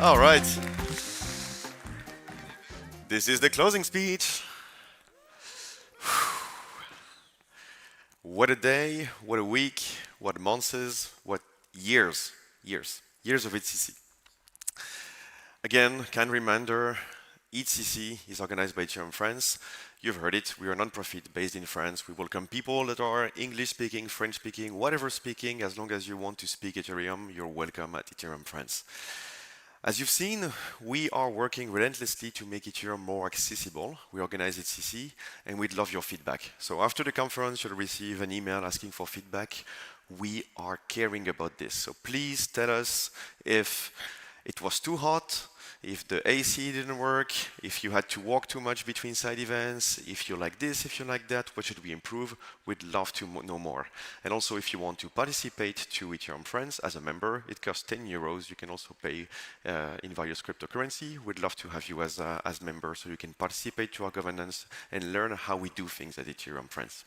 All right. This is the closing speech. What a day, what a week, what months, what years of EthCC. Again, kind reminder, EthCC is organized by Ethereum France. You've heard it, we are a non-profit based in France. We welcome people that are English speaking, French speaking, whatever speaking, as long as you want to speak Ethereum, you're welcome at Ethereum France. As you've seen, we are working relentlessly to make Ethereum more accessible. We organize EthCC, and we'd love your feedback. So after the conference, you'll receive an email asking for feedback. We are caring about this. So please tell us if it was too hot, if the AC didn't work, if you had to walk too much between side events, if you like this, if you like that, what should we improve? We'd love to know more. And also, if you want to participate to Ethereum Friends as a member, it costs 10 euros. You can also pay in various cryptocurrency. We'd love to have you as members so you can participate to our governance and learn how we do things at Ethereum Friends.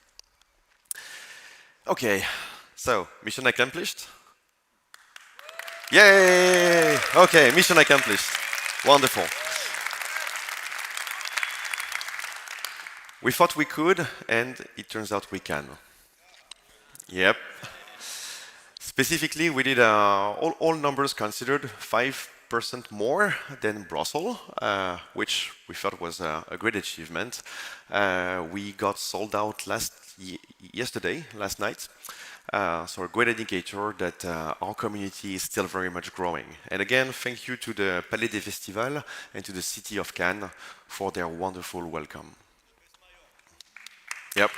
Okay, so mission accomplished. Yay! Okay, mission accomplished. Wonderful. We thought we could, and it turns out we can. Yep. Specifically, we did all numbers considered 5% more than Brussels, which we thought was a great achievement. We got sold out last night. So a great indicator that our community is still very much growing. And again, thank you to the Palais des Festivals and to the city of Cannes for their wonderful welcome. Yep.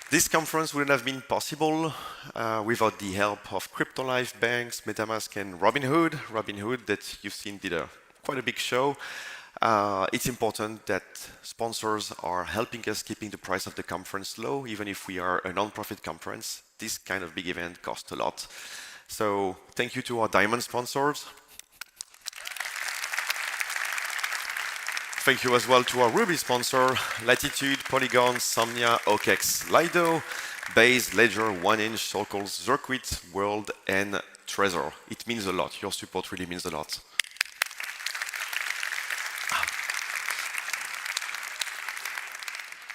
This conference wouldn't have been possible without the help of CryptoLife, banks, MetaMask, and Robinhood. Robinhood, that you've seen, did quite a big show. It's important that sponsors are helping us keeping the price of the conference low, even if we are a non-profit conference. This kind of big event costs a lot. So thank you to our diamond sponsors. Thank you as well to our Ruby sponsor, Latitude, Polygon, Somnia, OKEx, Lido, Base, Ledger, 1inch, Circles, Zircuit, World, and Trezor. It means a lot. Your support really means a lot.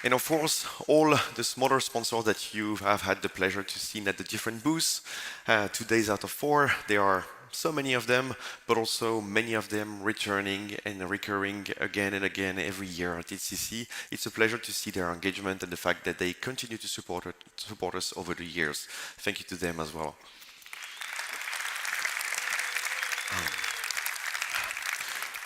And of course, all the smaller sponsors that you have had the pleasure to see at the different booths, 2 days out of 4, there are so many of them, but also many of them returning and recurring again and again every year at EthCC. It's a pleasure to see their engagement and the fact that they continue to support us over the years. Thank you to them as well.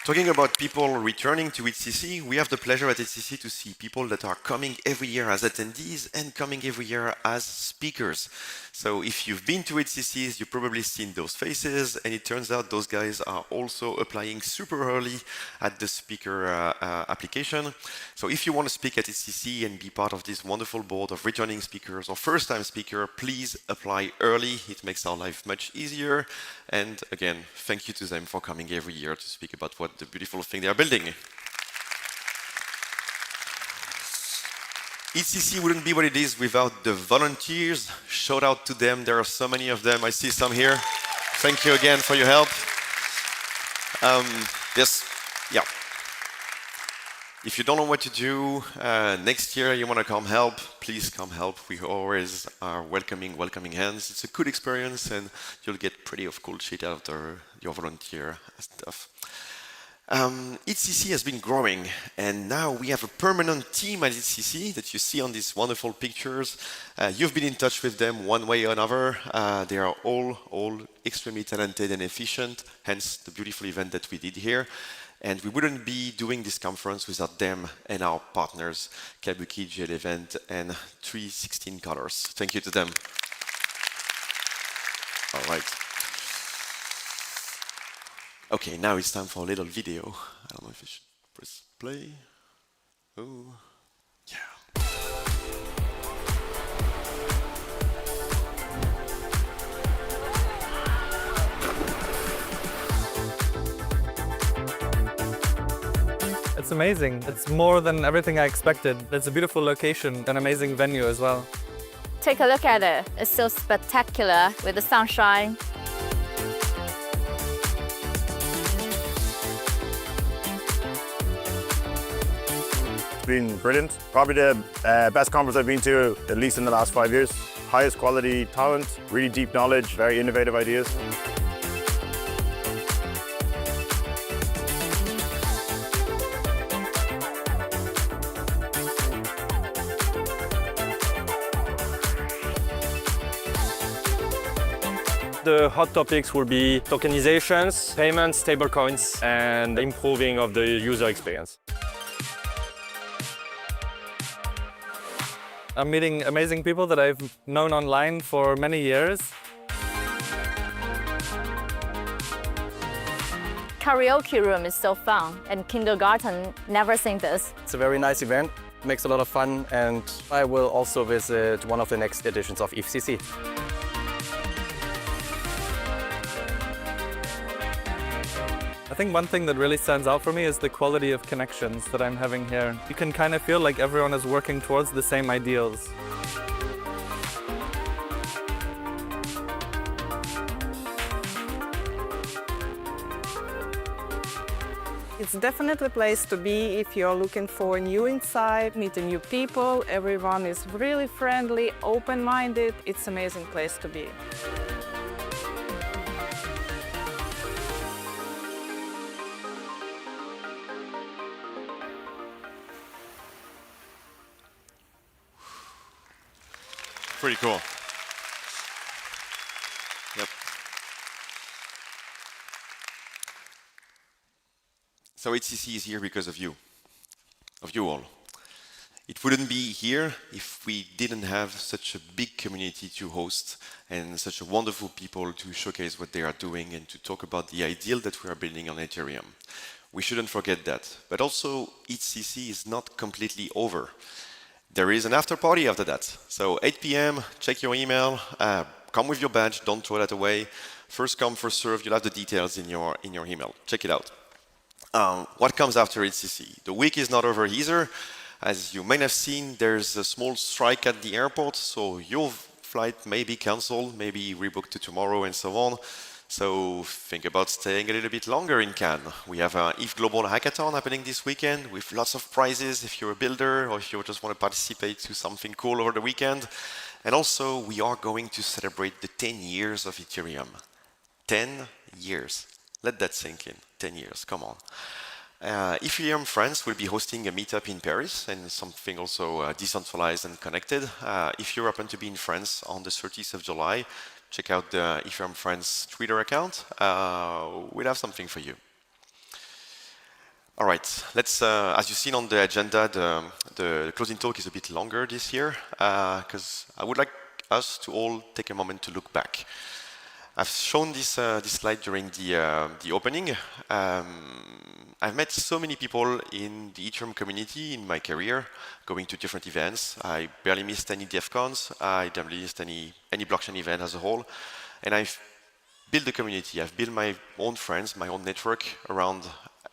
Talking about people returning to EthCC, we have the pleasure at EthCC to see people that are coming every year as attendees and coming every year as speakers. So if you've been to EthCCs, you've probably seen those faces, and it turns out those guys are also applying super early at the speaker application. So if you want to speak at EthCC and be part of this wonderful board of returning speakers or first-time speaker, please apply early. It makes our life much easier. And again, thank you to them for coming every year to speak about what the beautiful thing they are building. EthCC wouldn't be what it is without the volunteers. Shout out to them. There are so many of them. I see some here. Thank you again for your help. If you don't know what to do, next year you want to come help, please come help. We always are welcoming hands. It's a good experience, and you'll get pretty of cool shit out of your volunteer stuff. EthCC has been growing, and now we have a permanent team at EthCC that you see on these wonderful pictures. You've been in touch with them one way or another. They are all extremely talented and efficient, hence the beautiful event that we did here. And we wouldn't be doing this conference without them and our partners, Kabuki, GL Event, and 316 Colors. Thank you to them. All right. Okay, now it's time for a little video. I don't know if I should press play. Oh, yeah. It's amazing. It's more than everything I expected. It's a beautiful location, an amazing venue as well. take a look at it. It's so spectacular with the sunshine. It's been brilliant. Probably the best conference I've been to, at least in the last 5 years. Highest quality talent, really deep knowledge, very innovative ideas. The hot topics will be tokenizations, payments, stablecoins, and improving of the user experience. I'm meeting amazing people that I've known online for many years. Karaoke room is so fun, and kindergarten never seen this. It's a very nice event, makes a lot of fun, and I will also visit one of the next editions of EthCC. I think one thing that really stands out for me is the quality of connections that I'm having here. You can kind of feel like everyone is working towards the same ideals. It's definitely a place to be if you're looking for a new insight, meeting new people. Everyone is really friendly, open-minded. It's an amazing place to be. Pretty cool. Yep. So EthCC is here because of you all. It wouldn't be here if we didn't have such a big community to host and such a wonderful people to showcase what they are doing and to talk about the ideal that we are building on Ethereum. We shouldn't forget that. But also, EthCC is not completely over. There is an after party after that. So 8 p.m., check your email, come with your badge, don't throw that away. First come, first serve, you'll have the details in your email. Check it out. What comes after EthCC? The week is not over either. As you may have seen, there's a small strike at the airport, so your flight may be cancelled, maybe rebooked to tomorrow and so on. So think about staying a little bit longer in Cannes. We have an ETH Global Hackathon happening this weekend with lots of prizes if you're a builder or if you just want to participate to something cool over the weekend. And also, we are going to celebrate the 10 years of Ethereum. 10 years. Let that sink in. 10 years, come on. Ethereum France will be hosting a meetup in Paris and something also decentralized and connected. If you happen to be in France on the 30th of July, check out the Ethereum France Twitter account. We'll have something for you. All right, let's, as you've seen on the agenda, the closing talk is a bit longer this year because I would like us to all take a moment to look back. I've shown this slide during the opening. I've met so many people in the Ethereum community in my career, going to different events. I barely missed any DevCons. I barely missed any blockchain event as a whole. And I've built the community. I've built my own friends, my own network around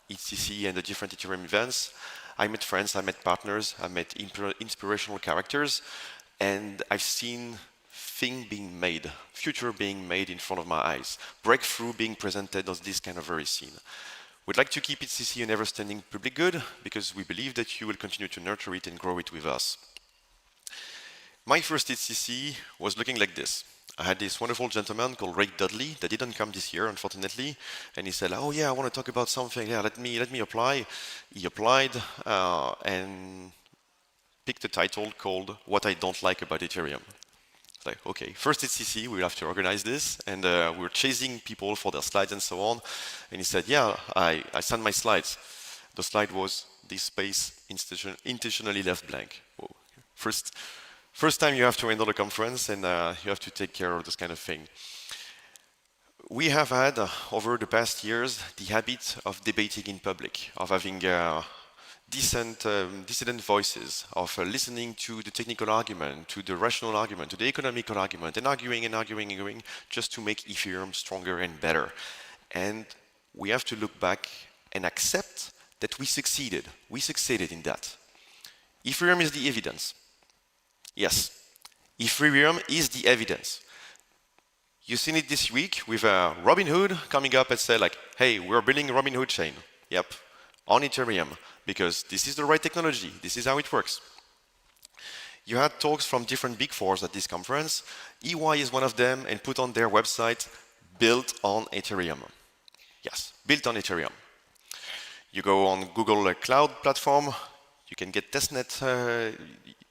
EthCC and the different Ethereum events. I met friends, I met partners, I met inspirational characters, and I've seen things being made, future being made in front of my eyes, breakthrough being presented as this kind of very scene. We'd like to keep EthCC an ever-standing public good because we believe that you will continue to nurture it and grow it with us. My first EthCC was looking like this. I had this wonderful gentleman called Ray Dudley that didn't come this year, unfortunately, and he said, "Oh yeah, I want to talk about something. Yeah, let me apply." He applied and picked a title called "What I Don't Like About Ethereum." Like, okay, first EthCC, we'll have to organize this, and we were chasing people for their slides and so on. And he said, "Yeah, I sent my slides." The slide was this space intentionally left blank. Whoa. First time you have to handle a conference and you have to take care of this kind of thing. We have had, over the past years, the habit of debating in public, of having dissident voices, of listening to the technical argument, to the rational argument, to the economical argument, and arguing, just to make Ethereum stronger and better. And we have to look back and accept that we succeeded. We succeeded in that. Ethereum is the evidence. Yes, Ethereum is the evidence. You've seen it this week with Robinhood coming up and say like, hey, we're building a Robinhood chain. Yep, on Ethereum, because this is the right technology. This is how it works. You had talks from different big fours at this conference. EY is one of them and put on their website, built on Ethereum. Yes, built on Ethereum. You go on Google Cloud platform, you can get testnet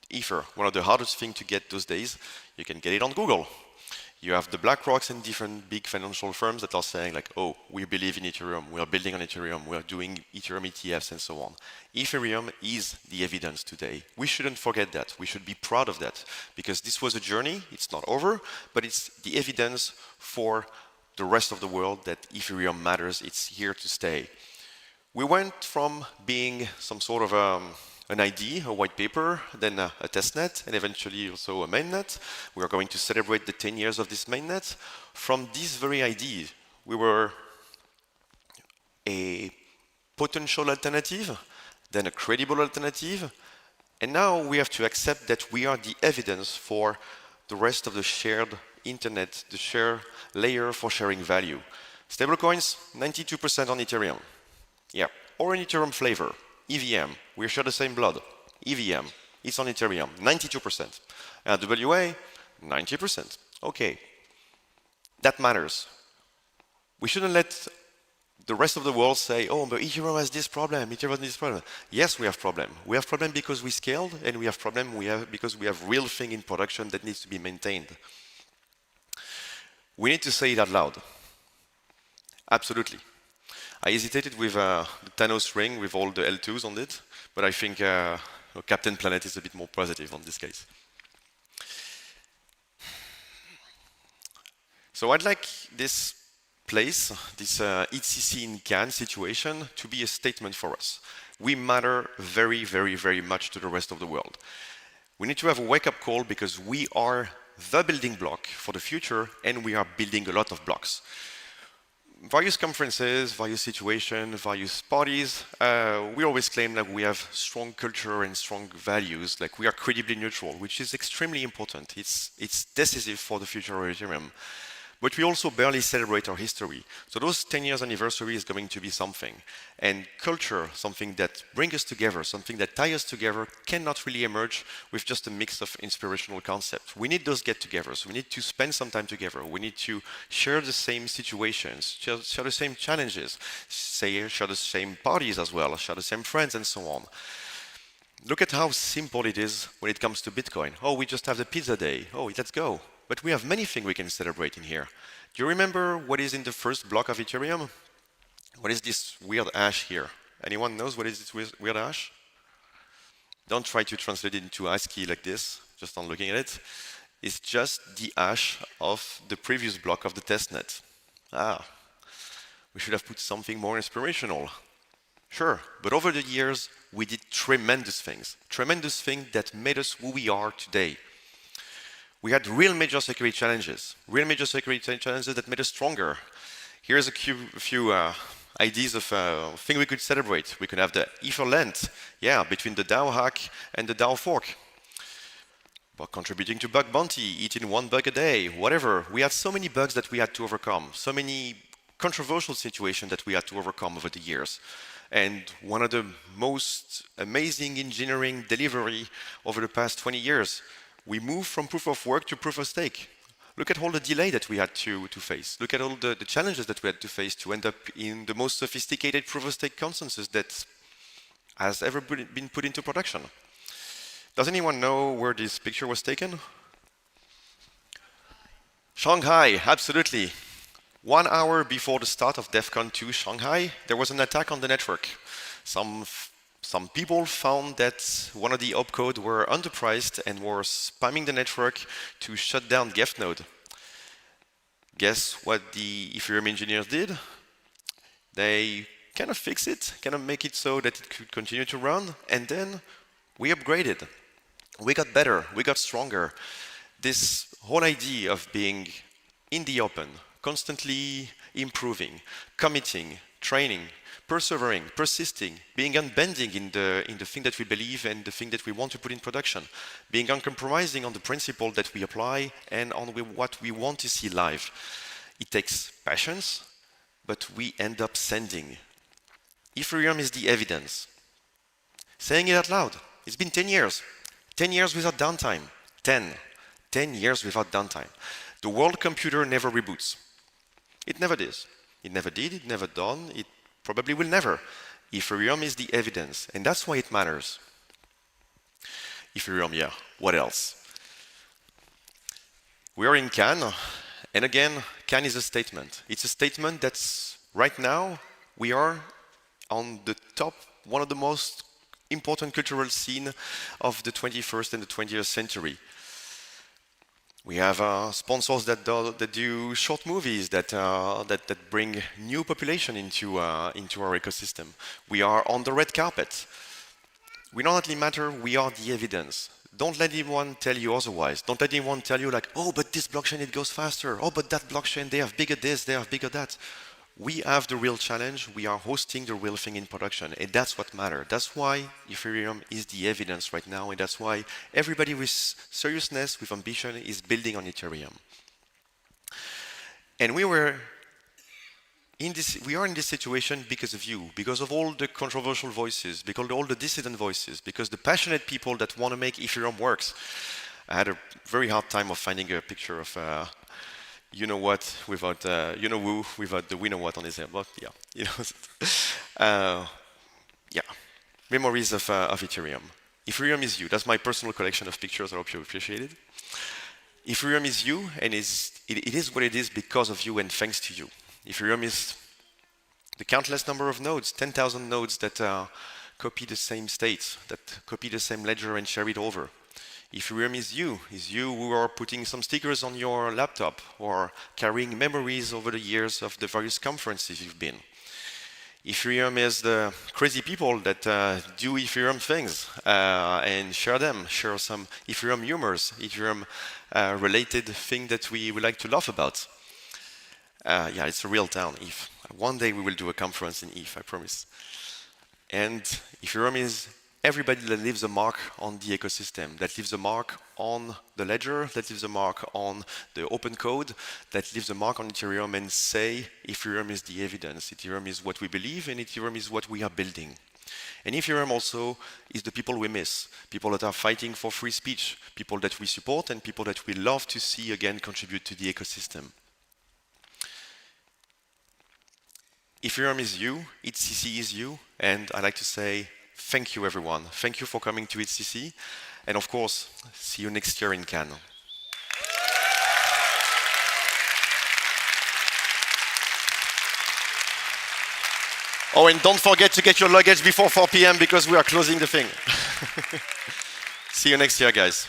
Ether, one of the hardest things to get those days. You can get it on Google. You have the BlackRocks and different big financial firms that are saying like, oh, we believe in Ethereum, we are building on Ethereum, we are doing Ethereum ETFs and so on. Ethereum is the evidence today. We shouldn't forget that. We should be proud of that because this was a journey, it's not over, but it's the evidence for the rest of the world that Ethereum matters, it's here to stay. We went from being some sort of an ID, a white paper, then a testnet, and eventually also a mainnet. We are going to celebrate the 10 years of this mainnet. From this very ID, we were a potential alternative, then a credible alternative, and now we have to accept that we are the evidence for the rest of the shared internet, the shared layer for sharing value. Stablecoins, 92% on Ethereum. Yeah, or an Ethereum flavor. EVM, we share the same blood. EVM, it's on Ethereum, 92%. WA, 90%. Okay, that matters. We shouldn't let the rest of the world say, oh, but Ethereum has this problem, Ethereum has this problem. Yes, we have problem. We have problem because we scaled, and we have problem because we have real thing in production that needs to be maintained. We need to say it out loud. Absolutely. I hesitated with the Thanos ring with all the L2s on it, but I think Captain Planet is a bit more positive on this case. So I'd like this place, this EthCC in Cannes situation, to be a statement for us. We matter very, very, very much to the rest of the world. We need to have a wake-up call because we are the building block for the future, and we are building a lot of blocks. Various conferences, various situations, various parties, we always claim that we have strong culture and strong values, like we are credibly neutral, which is extremely important. It's decisive for the future of Ethereum. But we also barely celebrate our history. So those 10 years anniversary is going to be something. And culture, something that brings us together, something that ties us together, cannot really emerge with just a mix of inspirational concepts. We need those get-togethers. We need to spend some time together. We need to share the same situations, share the same challenges, share the same parties as well, share the same friends and so on. Look at how simple it is when it comes to Bitcoin. Oh, we just have the pizza day. Oh, let's go. But we have many things we can celebrate in here. Do you remember what is in the first block of Ethereum? What is this weird hash here? Anyone knows what is this weird hash? Don't try to translate it into ASCII like this, just on looking at it. It's just the hash of the previous block of the testnet. We should have put something more inspirational. Sure, but over the years, we did tremendous things that made us who we are today. We had real major security challenges that made us stronger. Here's a few ideas of things we could celebrate. We could have the Ether length, between the DAO hack and the DAO fork. But contributing to bug bounty, eating 1 bug a day, whatever. We had so many bugs that we had to overcome, so many controversial situations that we had to overcome over the years. And one of the most amazing engineering delivery over the past 20 years, we moved from proof of work to proof of stake. Look at all the delay that we had to face. Look at all the challenges that we had to face to end up in the most sophisticated proof of stake consensus that has ever been put into production. Does anyone know where this picture was taken? Shanghai, absolutely. 1 hour before the start of DEF CON 2 Shanghai, there was an attack on the network. Some people found that one of the opcodes were underpriced and were spamming the network to shut down Geth node. Guess what the Ethereum engineers did? They kind of fixed it, kind of make it so that it could continue to run, and then we upgraded. We got better, we got stronger. This whole idea of being in the open, constantly improving, committing, training, persevering, persisting, being unbending in the thing that we believe and the thing that we want to put in production, being uncompromising on the principle that we apply and on what we want to see live. It takes patience, but we end up sending. Ethereum is the evidence. Saying it out loud. It's been 10 years. 10 years without downtime. 10 years without downtime. The world computer never reboots. It never did. It never did, it never done, it probably will never. Ethereum is the evidence, and that's why it matters. Ethereum, yeah, what else? We are in Cannes, and again, Cannes is a statement. It's a statement that's, right now, we are on the top, one of the most important cultural scene of the 21st and the 20th century. We have sponsors that do short movies that bring new population into our ecosystem. We are on the red carpet. We not only matter, we are the evidence. Don't let anyone tell you otherwise. Don't let anyone tell you like, oh, but this blockchain, it goes faster. Oh, but that blockchain, they have bigger this, they have bigger that. We have the real challenge. We are hosting the real thing in production, and that's what matters. That's why Ethereum is the evidence right now, and that's why everybody with seriousness, with ambition, is building on Ethereum. And we are in this situation because of you, because of all the controversial voices, because of all the dissident voices, because the passionate people that want to make Ethereum works. I had a very hard time of finding a picture of you know what, without, you know who, without the we know what on his head, but yeah, you know, yeah, memories of Ethereum. Ethereum is you, that's my personal collection of pictures, I hope you appreciate it. Ethereum is you, and it is what it is because of you and thanks to you. Ethereum is the countless number of nodes, 10,000 nodes that copy the same state, that copy the same ledger and share it over. Ethereum is you who are putting some stickers on your laptop or carrying memories over the years of the various conferences you've been. Ethereum is the crazy people that do Ethereum things and share some Ethereum humors, Ethereum related thing that we would like to laugh about. Yeah, it's a real town, ETH. One day we will do a conference in ETH, I promise. And Ethereum is everybody that leaves a mark on the ecosystem, that leaves a mark on the ledger, that leaves a mark on the open code, that leaves a mark on Ethereum and say Ethereum is the evidence, Ethereum is what we believe, and Ethereum is what we are building. And Ethereum also is the people we miss, people that are fighting for free speech, people that we support, and people that we love to see again contribute to the ecosystem. Ethereum is you, EthCC is you, and I like to say, thank you, everyone. Thank you for coming to EthCC. And of course, see you next year in Cannes. Oh, and don't forget to get your luggage before 4 p.m. because we are closing the thing. See you next year, guys.